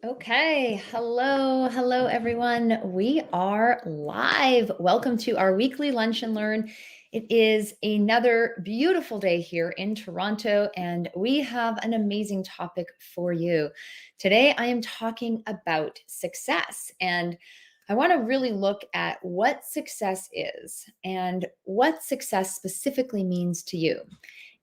Okay. Hello, everyone. We are live. Welcome to our weekly Lunch and Learn. It is another beautiful day here in Toronto, and we have an amazing topic for you. Today, I am talking about success, and I want to really look at what success is and what success specifically means to you,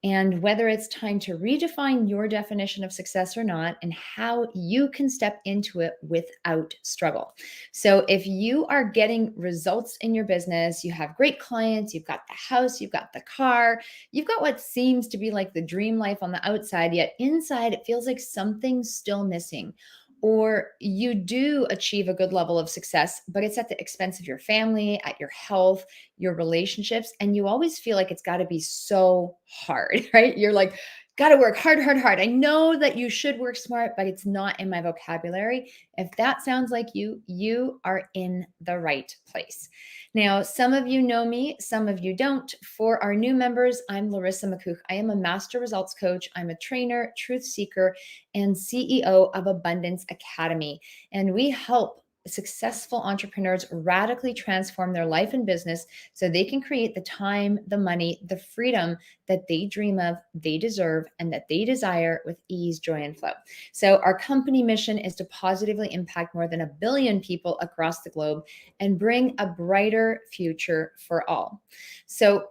and whether it's time to redefine your definition of success or not, and how you can step into it without struggle. So, if you are getting results in your business, you have great clients, you've got the house, you've got the car, you've got what seems to be like the dream life on the outside, yet inside it feels like something's still missing. Or you do achieve a good level of success, but it's at the expense of your family, at your health, your relationships, and you always feel like it's got to be so hard, right? You're like, got to work hard, hard, hard. I know that you should work smart, but it's not in my vocabulary. If that sounds like you are in the right place. Now, some of you know me, some of you don't. For our new members, I'm Larissa McCook. I am a master results coach. I'm a trainer, truth seeker, and CEO of Abundance Academy. And we help successful entrepreneurs radically transform their life and business so they can create the time, the money, the freedom that they dream of, they deserve, and that they desire with ease, joy, and flow. So, our company mission is to positively impact more than 1 billion people across the globe and bring a brighter future for all. So,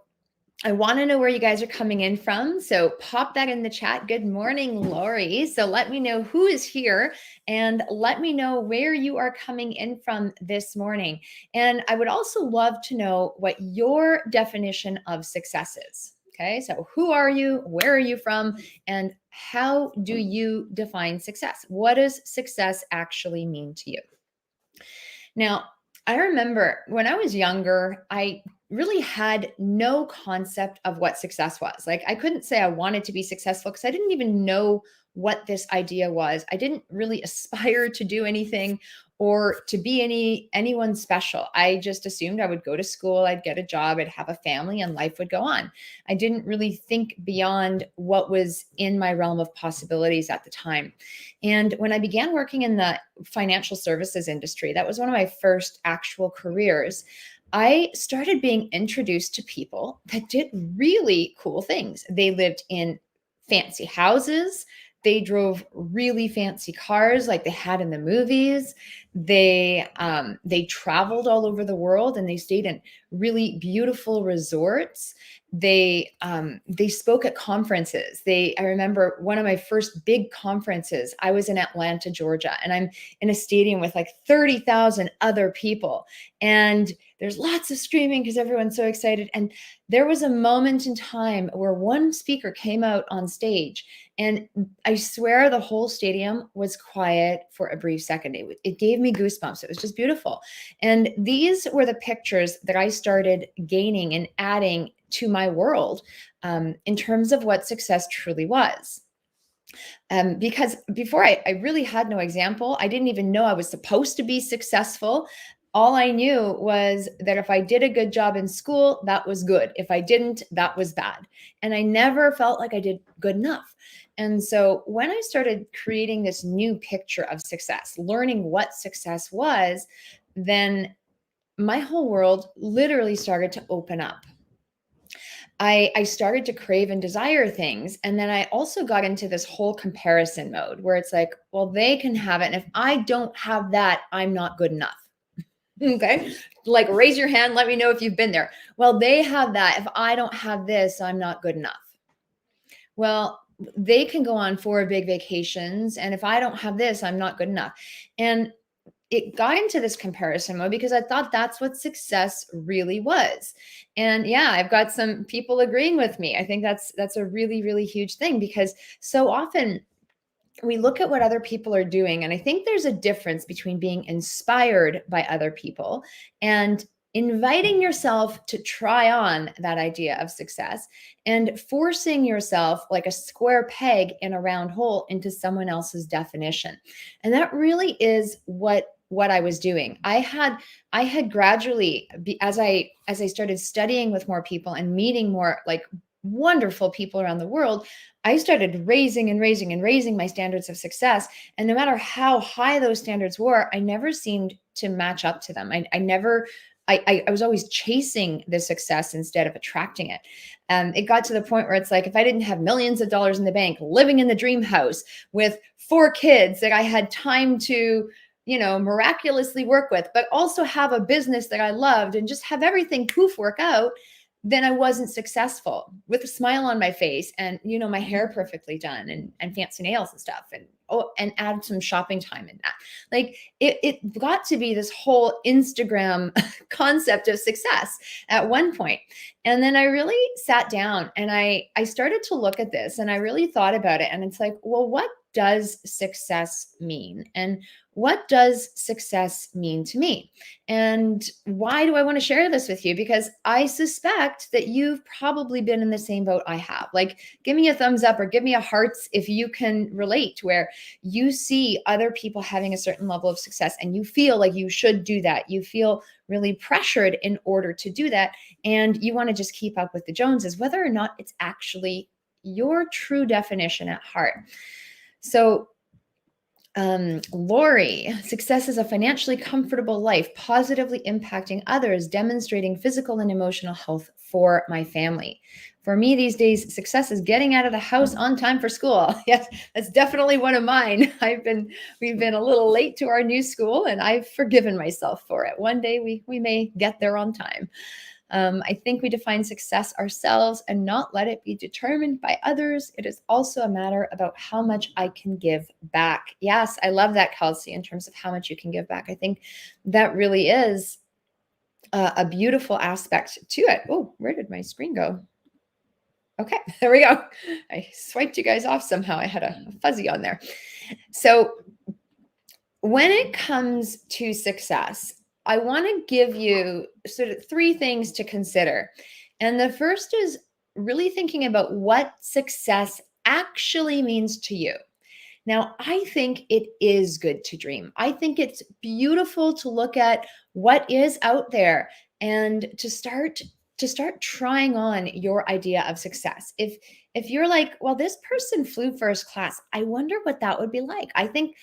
I want to know where you guys are coming in from. So pop that in the chat. Good morning, Lori. So let me know who is here and let me know where you are coming in from this morning. And I would also love to know what your definition of success is. Okay, so who are you? Where are you from? And how do you define success? What does success actually mean to you? Now, I remember when I was younger, I really had no concept of what success was. Like, I couldn't say I wanted to be successful because I didn't even know what this idea was. I didn't really aspire to do anything or to be anyone special. I just assumed I would go to school, I'd get a job, I'd have a family, and life would go on. I didn't really think beyond what was in my realm of possibilities at the time. And when I began working in the financial services industry, that was one of my first actual careers. I started being introduced to people that did really cool things. They lived in fancy houses. They drove really fancy cars like they had in the movies. They traveled all over the world and they stayed in really beautiful resorts. They spoke at conferences. I remember one of my first big conferences. I was in Atlanta, Georgia, and I'm in a stadium with like 30,000 other people. And there's lots of screaming because everyone's so excited. And there was a moment in time where one speaker came out on stage, and I swear the whole stadium was quiet for a brief second. It gave me goosebumps. It was just beautiful. And these were the pictures that I started gaining and adding to my world in terms of what success truly was. Because before I really had no example. I didn't even know I was supposed to be successful. All I knew was that if I did a good job in school, that was good. If I didn't, that was bad. And I never felt like I did good enough. And so when I started creating this new picture of success, learning what success was, then my whole world literally started to open up. I started to crave and desire things. And then I also got into this whole comparison mode where it's like, well, they can have it. And if I don't have that, I'm not good enough. Okay. Like, raise your hand. Let me know if you've been there. Well, they have that. If I don't have this, I'm not good enough. Well, they can go on 4 big vacations. And if I don't have this, I'm not good enough. And it got into this comparison mode because I thought that's what success really was. And yeah, I've got some people agreeing with me. I think that's a really, really huge thing, because so often we look at what other people are doing. And I think there's a difference between being inspired by other people and inviting yourself to try on that idea of success and forcing yourself like a square peg in a round hole into someone else's definition. And that really is what I was doing. I had gradually, as I started studying with more people and meeting more like wonderful people around the world, I started raising and raising and raising my standards of success. And no matter how high those standards were, I never seemed to match up to them. I never, I was always chasing the success instead of attracting it. It got to the point where it's like, if I didn't have millions of dollars in the bank, living in the dream house with 4 kids that I had time to, miraculously work with, but also have a business that I loved and just have everything poof work out, then I wasn't successful with a smile on my face and, my hair perfectly done and fancy nails and stuff. And, oh, and add some shopping time in that. Like it got to be this whole Instagram concept of success at one point. And then I really sat down and I started to look at this and I really thought about it. And it's like, well, what does success mean? And what does success mean to me? And why do I want to share this with you? Because I suspect that you've probably been in the same boat I have. Like, give me a thumbs up or give me a hearts if you can relate, where you see other people having a certain level of success and you feel like you should do that. You feel really pressured in order to do that. And you want to just keep up with the Joneses, whether or not it's actually your true definition at heart. So, Lori, success is a financially comfortable life, positively impacting others, demonstrating physical and emotional health for my family. For me these days, success is getting out of the house on time for school. Yes, that's definitely one of mine. We've been a little late to our new school and I've forgiven myself for it. One day we may get there on time. I think we define success ourselves and not let it be determined by others. It is also a matter about how much I can give back. Yes, I love that, Kelsey, in terms of how much you can give back. I think that really is a beautiful aspect to it. Oh, where did my screen go? Okay, there we go. I swiped you guys off somehow. I had a fuzzy on there. So when it comes to success, I want to give you sort of 3 things to consider. And the first is really thinking about what success actually means to you. Now, I think it is good to dream. I think it's beautiful to look at what is out there and to start trying on your idea of success. If you're like, well, this person flew first class, I wonder what that would be like. I think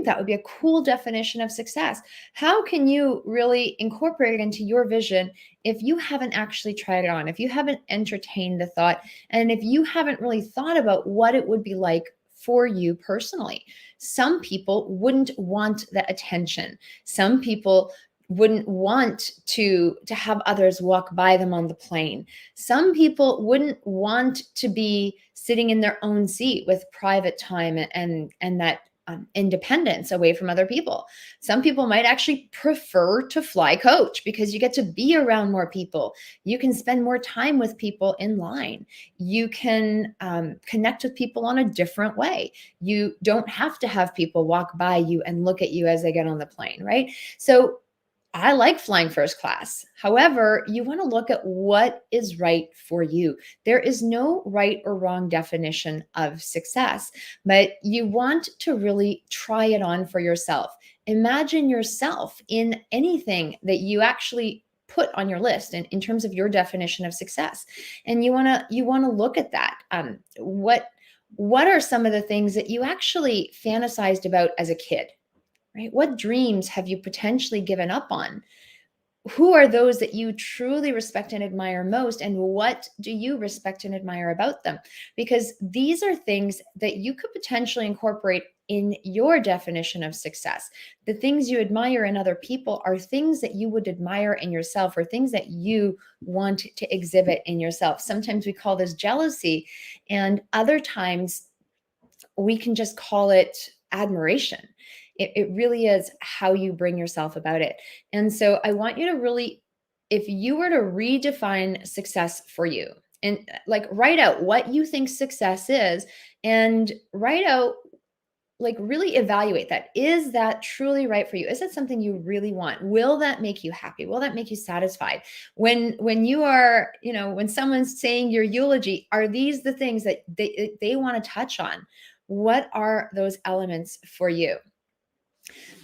that would be a cool definition of success. How can you really incorporate it into your vision if you haven't actually tried it on, if you haven't entertained the thought, and if you haven't really thought about what it would be like for you personally? Some people wouldn't want the attention. Some people wouldn't want to have others walk by them on the plane. Some people wouldn't want to be sitting in their own seat with private time and that independence away from other people. Some people might actually prefer to fly coach because you get to be around more people. You can spend more time with people in line. You can connect with people on a different way. You don't have to have people walk by you and look at you as they get on the plane, right? So I like flying first class. However, you want to look at what is right for you. There is no right or wrong definition of success, but you want to really try it on for yourself. Imagine yourself in anything that you actually put on your list in terms of your definition of success. And you want to look at that. What are some of the things that you actually fantasized about as a kid? Right? What dreams have you potentially given up on? Who are those that you truly respect and admire most? And what do you respect and admire about them? Because these are things that you could potentially incorporate in your definition of success. The things you admire in other people are things that you would admire in yourself, or things that you want to exhibit in yourself. Sometimes we call this jealousy, and other times we can just call it admiration. It really is how you bring yourself about it. And so I want you to really, if you were to redefine success for you, and like write out what you think success is, and write out, like, really evaluate that. Is that truly right for you? Is that something you really want? Will that make you happy? Will that make you satisfied? When you are, when someone's saying your eulogy, are these the things that they want to touch on? What are those elements for you?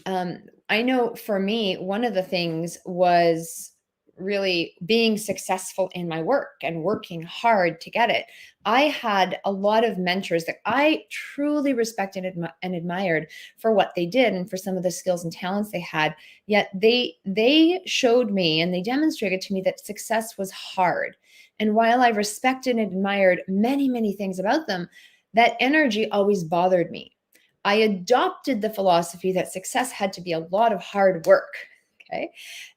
I know for me, one of the things was really being successful in my work and working hard to get it, I had a lot of mentors that I truly respected and admired for what they did and for some of the skills and talents they had. Yet they showed me and they demonstrated to me that success was hard. And while I respected and admired many things about them, that energy always bothered me. I adopted the philosophy that success had to be a lot of hard work. Okay.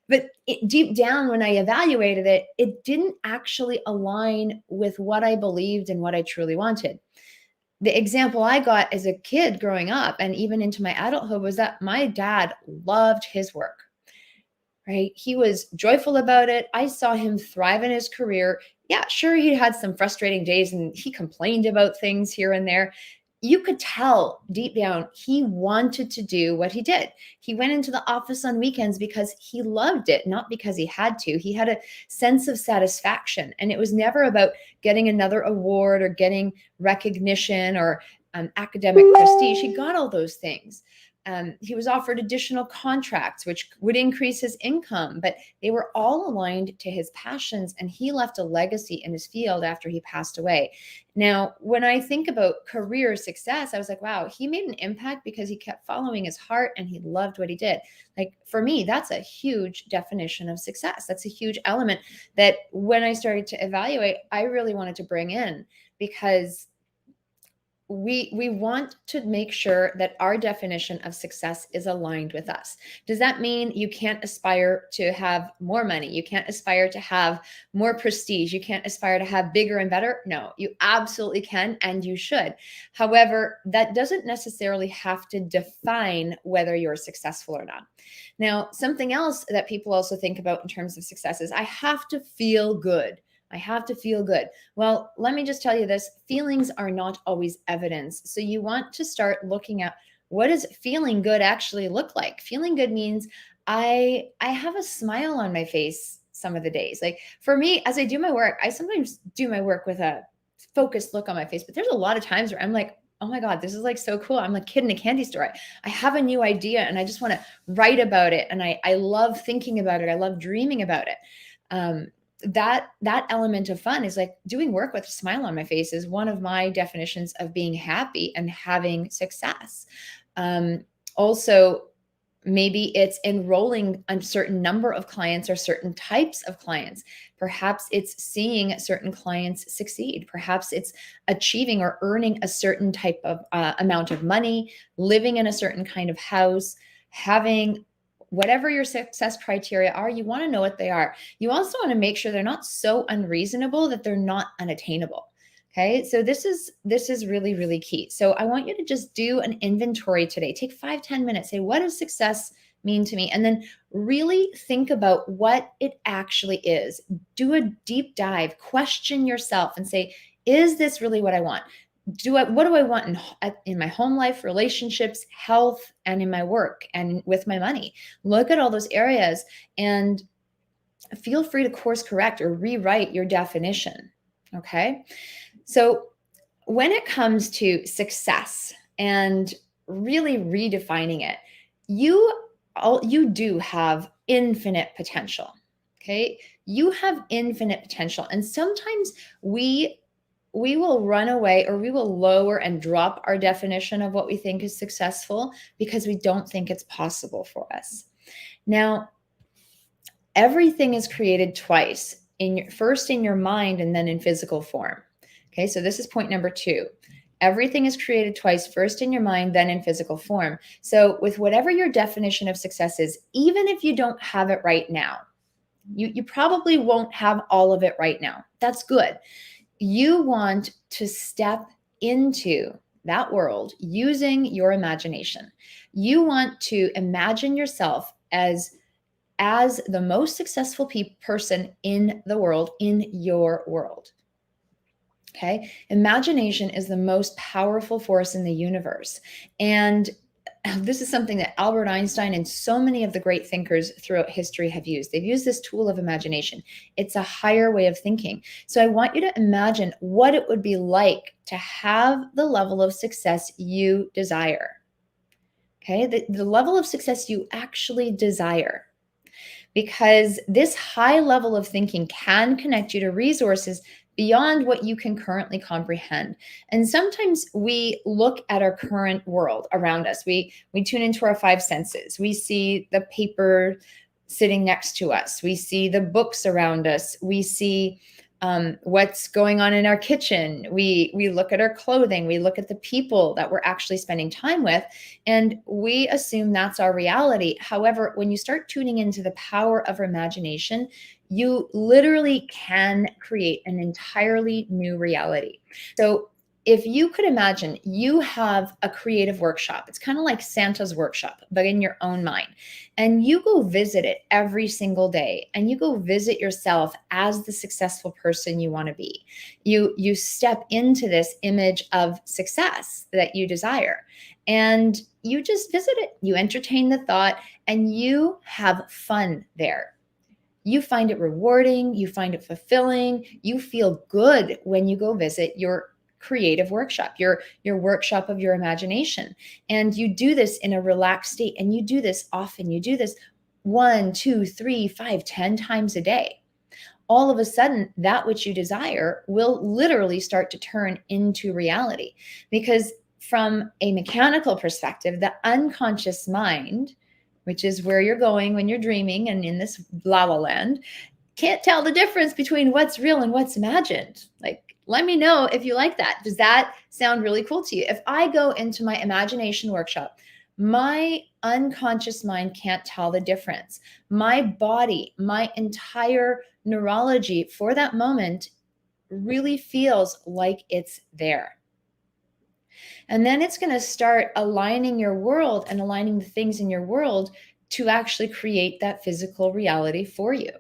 But deep down, when I evaluated it, it didn't actually align with what I believed and what I truly wanted. The example I got as a kid growing up and even into my adulthood was that my dad loved his work, right? He was joyful about it. I saw him thrive in his career. Yeah, sure, he had some frustrating days and he complained about things here and there. You could tell deep down he wanted to do what he did. He went into the office on weekends because he loved it, not because he had to. He had a sense of satisfaction, and it was never about getting another award or getting recognition or academic prestige. He got all those things. He was offered additional contracts, which would increase his income, but they were all aligned to his passions, and he left a legacy in his field after he passed away. Now, when I think about career success, I was like, wow, he made an impact because he kept following his heart and he loved what he did. Like for me, that's a huge definition of success. That's a huge element that when I started to evaluate, I really wanted to bring in, because we want to make sure that our definition of success is aligned with us. Does that mean you can't aspire to have more money? You can't aspire to have more prestige? You can't aspire to have bigger and better? No, you absolutely can, and you should. However, that doesn't necessarily have to define whether you're successful or not. Now, something else that people also think about in terms of success is I have to feel good. I have to feel good. Well, let me just tell you this, feelings are not always evidence. So you want to start looking at, what does feeling good actually look like? Feeling good means I have a smile on my face some of the days. Like for me, as I do my work, I sometimes do my work with a focused look on my face, but there's a lot of times where I'm like, oh my God, this is like so cool. I'm like a kid in a candy store. I have a new idea and I just want to write about it. And I love thinking about it. I love dreaming about it. That element of fun is like doing work with a smile on my face is one of my definitions of being happy and having success. Also, maybe it's enrolling a certain number of clients or certain types of clients. Perhaps it's seeing certain clients succeed. Perhaps it's achieving or earning a certain type of amount of money, living in a certain kind of house, having whatever your success criteria are. You want to know what they are. You also want to make sure they're not so unreasonable that they're not unattainable. Okay, so this is really key. So I want you to just do an inventory today. Take 5-10 minutes. Say, what does success mean to me? And then really think about what it actually is. Do a deep dive, question yourself and say, is this really what I want? What do I want in my home life, relationships, health, and in my work and with my money? Look at all those areas and feel free to course correct or rewrite your definition. Okay. So when it comes to success and really redefining it, you do have infinite potential. Okay. You have infinite potential. And sometimes we will run away or we will lower and drop our definition of what we think is successful because we don't think it's possible for us. Now, everything is created twice, first in your mind and then in physical form. Okay, so this is point number 2. Everything is created twice, first in your mind, then in physical form. So with whatever your definition of success is, even if you don't have it right now, you probably won't have all of it right now. That's good. You want to step into that world using your imagination. You want to imagine yourself as the most successful person in the world, in your world. Okay. Imagination is the most powerful force in the universe. And this is something that Albert Einstein and so many of the great thinkers throughout history have used. They've used this tool of imagination. It's a higher way of thinking. So I want you to imagine what it would be like to have the level of success you desire. Okay. The level of success you actually desire. because this high level of thinking can connect you to resources beyond what you can currently comprehend. And sometimes we look at our current world around us. We tune into our five senses. We see the paper sitting next to us. We see the books around us. We see what's going on in our kitchen. We look at our clothing. We look at the people that we're actually spending time with, and we assume that's our reality. However, when you start tuning into the power of imagination, you literally can create an entirely new reality. So if you could imagine you have a creative workshop, it's kind of like Santa's workshop, but in your own mind. And you go visit it every single day, and you go visit yourself as the successful person you want to be. You step into this image of success that you desire, and you just visit it. You entertain the thought, and you have fun there. You find it rewarding, you find it fulfilling, you feel good when you go visit your creative workshop, your workshop of your imagination. And you do this in a relaxed state, and you do this often. You do this 1, 2, 3, 5, 10 times a day. All of a sudden, that which you desire will literally start to turn into reality. Because from a mechanical perspective, the unconscious mind, which is where you're going when you're dreaming and in this la la land, can't tell the difference between what's real and what's imagined. Like, let me know if you like that. Does that sound really cool to you? If I go into my imagination workshop, my unconscious mind can't tell the difference. My body, my entire neurology for that moment really feels like it's there. And then it's going to start aligning your world and aligning the things in your world to actually create that physical reality for you.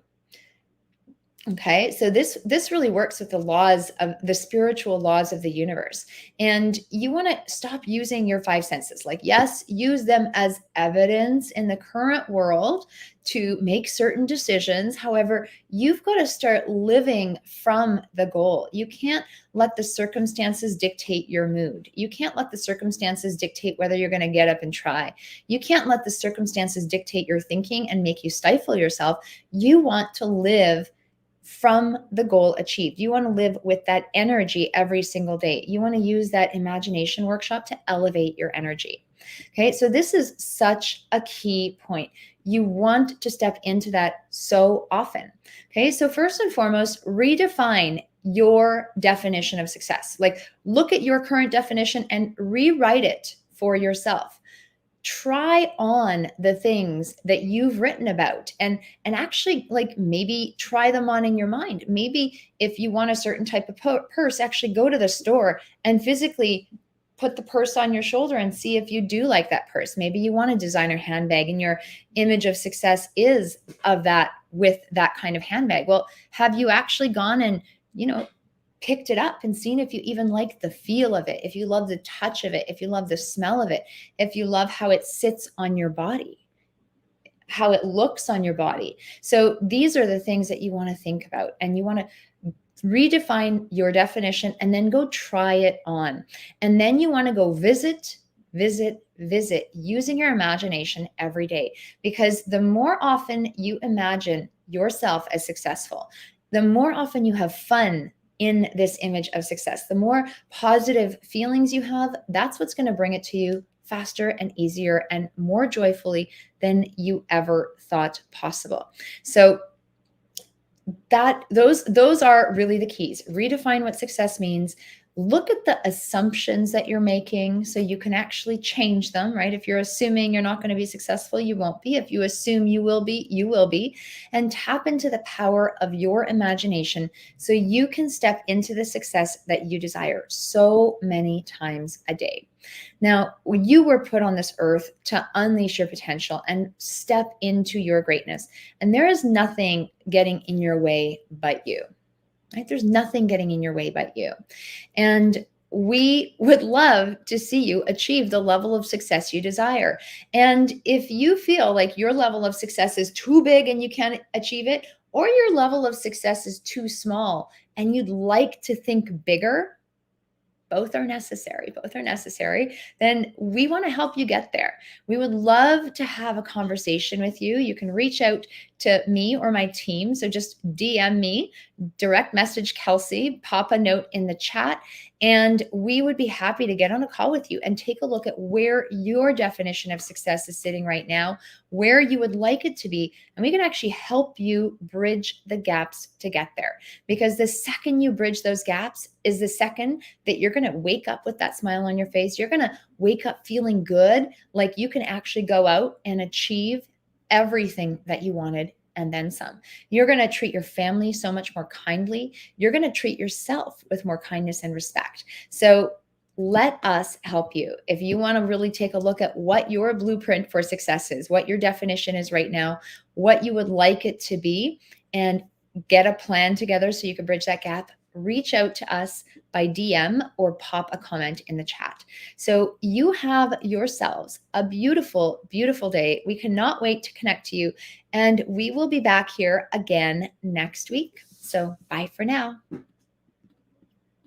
Okay, so this really works with the laws of the spiritual laws of the universe. And you want to stop using your five senses. Like, yes, use them as evidence in the current world to make certain decisions. However, you've got to start living from the goal. You can't let the circumstances dictate your mood. You can't let the circumstances dictate whether you're going to get up and try. You can't let the circumstances dictate your thinking and make you stifle yourself. You want to live from the goal achieved. You want to live with that energy every single day. You want to use that imagination workshop to elevate your energy. Okay, so this is such a key point. You want to step into that so often. Okay, so first and foremost, redefine your definition of success. Like, look at your current definition and rewrite it for yourself. Try on the things that you've written about, and actually, like, maybe try them on in your mind. Maybe if you want a certain type of purse, actually go to the store and physically put the purse on your shoulder and see if you do like that purse. Maybe you want a designer handbag and your image of success is of that, with that kind of handbag. Well, have you actually gone and, picked it up and seen if you even like the feel of it, if you love the touch of it, if you love the smell of it, if you love how it sits on your body, how it looks on your body? So these are the things that you want to think about, and you want to redefine your definition and then go try it on. And then you want to go visit using your imagination every day, because the more often you imagine yourself as successful, the more often you have fun in this image of success, the more positive feelings you have, that's what's going to bring it to you faster and easier and more joyfully than you ever thought possible. So those are really the keys. Redefine what success means. Look at the assumptions that you're making so you can actually change them, right? If you're assuming you're not going to be successful, you won't be. If you assume you will be, you will be. And tap into the power of your imagination so you can step into the success that you desire so many times a day. Now, you were put on this earth to unleash your potential and step into your greatness. And there is nothing getting in your way but you. Right? There's nothing getting in your way but you. And we would love to see you achieve the level of success you desire. And if you feel like your level of success is too big and you can't achieve it, or your level of success is too small and you'd like to think bigger, both are necessary, then we want to help you get there. We would love to have a conversation with you. You can reach out to me or my team. So just DM me, direct message Kelsey, pop a note in the chat, and we would be happy to get on a call with you and take a look at where your definition of success is sitting right now, where you would like it to be. And we can actually help you bridge the gaps to get there. Because the second you bridge those gaps is the second that you're going to wake up with that smile on your face. You're going to wake up feeling good, like you can actually go out and achieve everything that you wanted and then some. You're going to treat your family so much more kindly. You're going to treat yourself with more kindness and respect. So let us help you. If you want to really take a look at what your blueprint for success is, what your definition is right now, what you would like it to be, and get a plan together so you can bridge that gap, reach out to us by DM or pop a comment in the chat. So you have yourselves a beautiful, beautiful day. We cannot wait to connect to you, and we will be back here again next week. So bye for now.